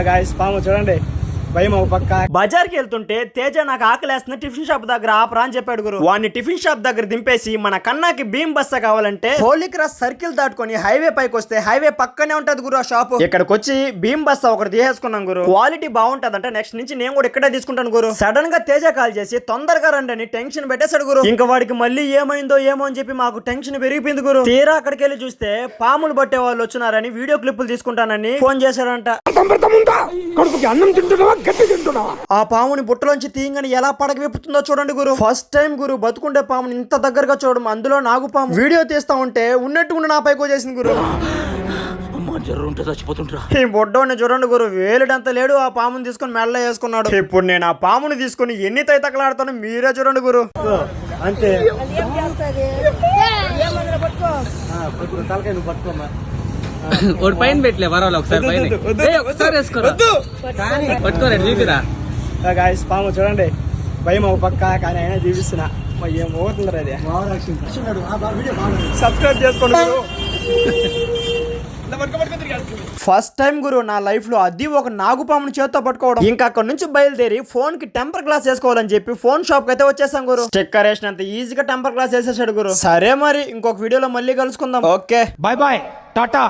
Guys పాము చూడండి భయం ఒక పక్క. బజార్కి వెళ్తుంటే తేజ నాకు ఆకలేస్తుంది టిఫిన్ షాప్ దగ్గర ఆపరా అని చెప్పాడు గురు. వాడిని టిఫిన్ షాప్ దగ్గర దింపేసి మన కన్నాకి భీమ్ బస్తా కావాలంటే హోలీ క్రాస్ సర్కిల్ దాటుకొని హైవే పైకి వస్తే హైవే పక్కనే ఉంటది గురు ఆ షాప్. ఇక్కడికి వచ్చి భీమ్ బస్తా ఒకటి తీసేసుకున్నాం గురు. క్వాలిటీ బాగుంటదంటే నెక్స్ట్ నుంచి నేను కూడా ఇక్కడే తీసుకుంటాను గురు. సడన్ గా తేజ కాల్ చేసి తొందరగా రండి అని టెన్షన్ పెట్టేశాడు గురు. ఇంకా వాడికి మళ్ళీ ఏమైందో ఏమో అని చెప్పి మాకు టెన్షన్ పెరిగిపోయింది గురు. తీరా అక్కడికి వెళ్ళి చూస్తే పాములు పట్టే వాళ్ళు వచ్చినారని వీడియో క్లిప్పులు తీసుకుంటానని ఫోన్ చేశాడంట. ఆ పాముని బుట్టలోంచి తీయంగానే ఎలా పడక విప్పుతుందో చూడండి గురు. ఫస్ట్ టైం గురు బతుకుండే పాముని ఇంత దగ్గరగా చూడడం, అందులో నాగు పాము. వీడియో తీస్తా ఉంటే ఉన్నట్టు నా పైకి వచ్చేసింది గురు. ఈ బొడ్డోని చూడండి గురు, వేలుడంత లేడు. ఆ పాముని తీసుకొని మెడలో వేసుకున్నాడు. ఇప్పుడు నేను ఆ పాముని తీసుకొని ఎన్ని తైతకలాడతాను మీరే చూడండి గురు. అంతే తలకాయ నువ్వు పట్టుకోమా. పైన పెట్టలే వరాలు ఒకసారి వేసుకోరా పట్టుకోరా చూపిరా. గాయ్స్ పాము చూడండి భయం ఒక పక్క, కానీ అయినా జీవిస్తున్నా. ఏం పోతుందరా అది. సబ్స్క్రైబ్ చేసుకోండి. ఫస్ట్ టైం గురు నా లైఫ్ లో అది ఒక నాగుపాముని చేత్తో పట్టుకోవడం. ఇంకా అక్కడ నుంచి బయలుదేరి ఫోన్ కి టెంపర్ గ్లాస్ వేసుకోవాలని చెప్పి ఫోన్ షాప్ కి అయితే వచ్చేసాం గురు. స్టిక్కర్ వేసినంత ఈజీగా టెంపర్ గ్లాస్ వేసేసాడు గురు. సరే మరి ఇంకొక వీడియోలో మళ్ళీ కలుసుకుందాం. Okay bye bye Tata.